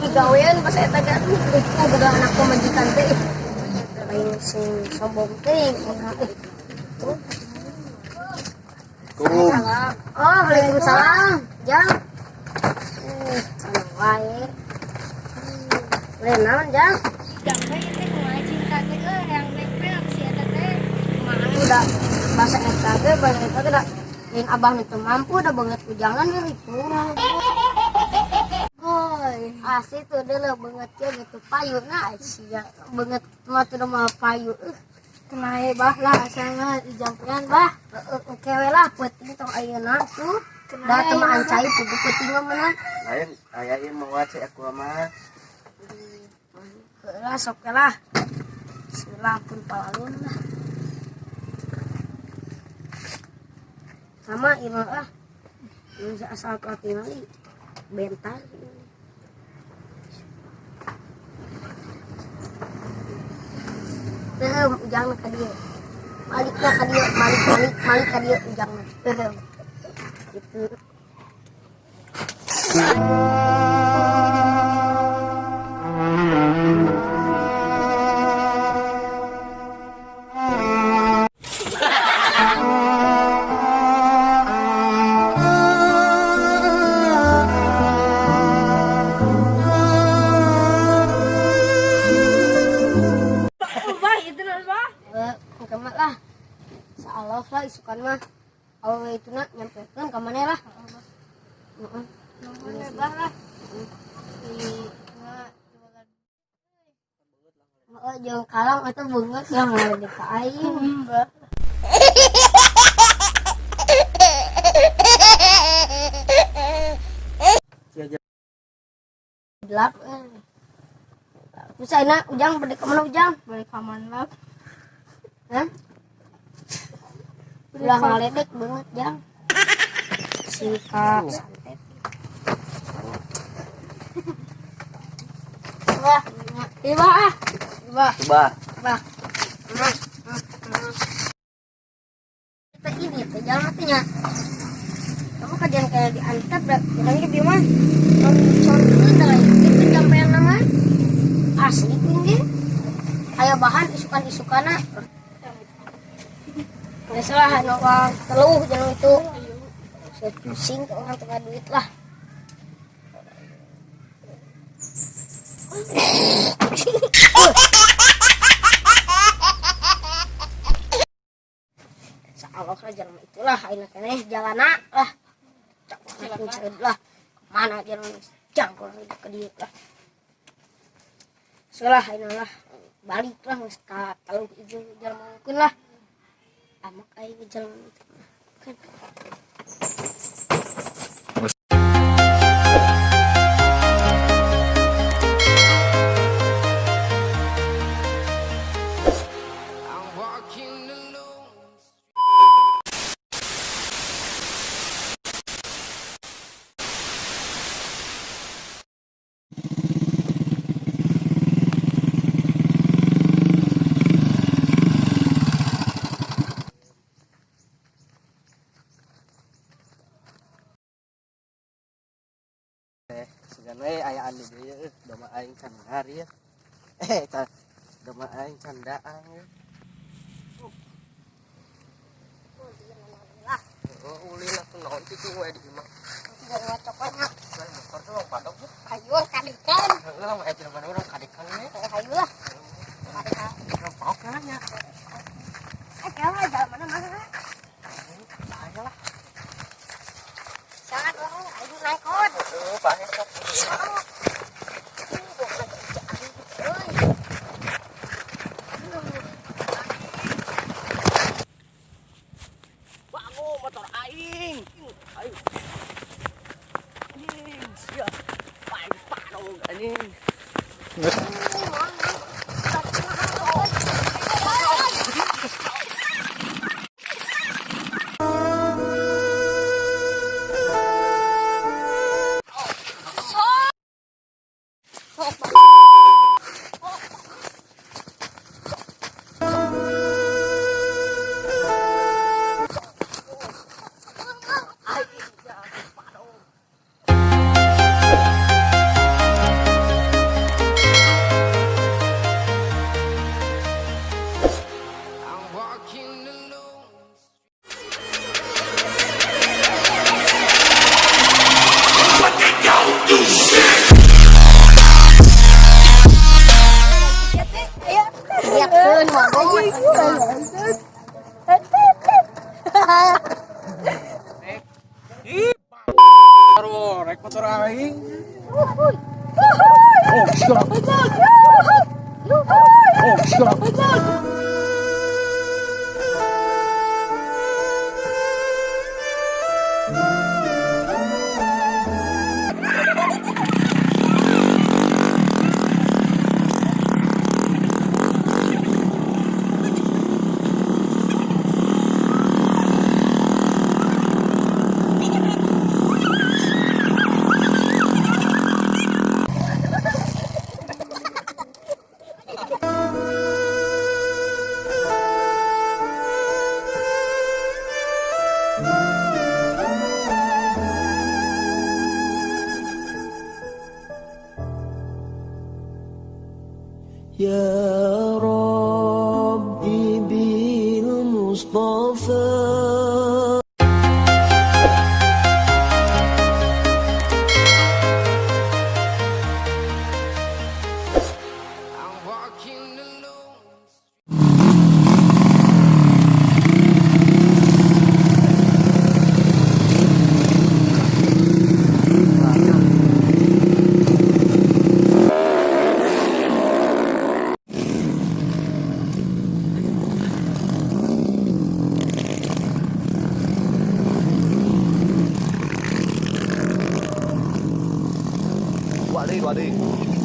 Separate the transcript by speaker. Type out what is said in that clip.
Speaker 1: digawean pas eta kan lucu gede anak pemajikan teh. Lain sing sombong teh. Oh, waalaikumsalam. Jang. Wae. Naon, Jang?
Speaker 2: Jang teh kumaha cinta teh yang nempel si eta teh.
Speaker 1: Kumaha udah bahasa eta teh bahasa eta teh yang abah itu mampu udah banget ujangan gitu. Hoy, asih tuh deh banget ya gitu payuna sia banget mah tuh mah payu.
Speaker 2: Kenai bah lah asalna dijampean bah.
Speaker 1: Oke we lah peuting tong ayeuna tuh. Da teu mah ancai tuh peuting mah meunang.
Speaker 3: Lain aya ieu mah cek aku mah.
Speaker 1: Lah sok lah. Bismillah pun palalun lah. Sama ieu ah. Nu asal katingali bentar. Teuh ujang ka dieu. Malikna ka dieu, malik ka dieu ujangna. Teuh. Gitu. Kemat lah, sealah lah isukan mah, awal itu nak nyampekan ke mana lah?
Speaker 2: Bah lah.
Speaker 1: Oh, jangan kalang atau bunga yang ada di kain. Gelap. Terus enak ujang balik kemana ujang?
Speaker 2: Balik paman lah.
Speaker 1: Hah? Udah ngaledek banget jang. Sika santet. Wah, tiba ah.
Speaker 3: Coba.
Speaker 1: Kita ini teh jangan tanya. Kamu kajian kayak diantar bilangnya gimana? Contohnya dari itu sampai nama asli tinggi. Kayak bahan isukan-isukana. Nggak salah, orang teluh jangan itu. Saya pusing ke orang tengah duit lah. Seolah lah jalan itulah, enak eneh jalan lah. Cak lah, mana jalan jangkau ke dia lah. Salah inilah balik lah meska kalau itu jalan mungkin lah. Amak aja jalan itu kan.
Speaker 3: Segan we aya anu deui doma aing candar ya. Doma aing candaan ya. Oh, ulin aku naon ti ku we di imah.
Speaker 1: Jangan cokotnya.
Speaker 3: Saya motor tuh padok.
Speaker 1: Ayo kadikan.
Speaker 3: Heeh, mah aya mana urang kadikan we.
Speaker 1: Ayo lah.
Speaker 3: Urang pok nya.
Speaker 1: Ayo lah jalan mana-mana.
Speaker 3: Ayo lah.
Speaker 1: Sangat lah, ayo naik kon.
Speaker 3: Banyak sok. Bangun motor aing. Ayo. Anjing, siap. Paling parah anjing.
Speaker 4: يا ربي بالمصطفى.
Speaker 3: Quả đi.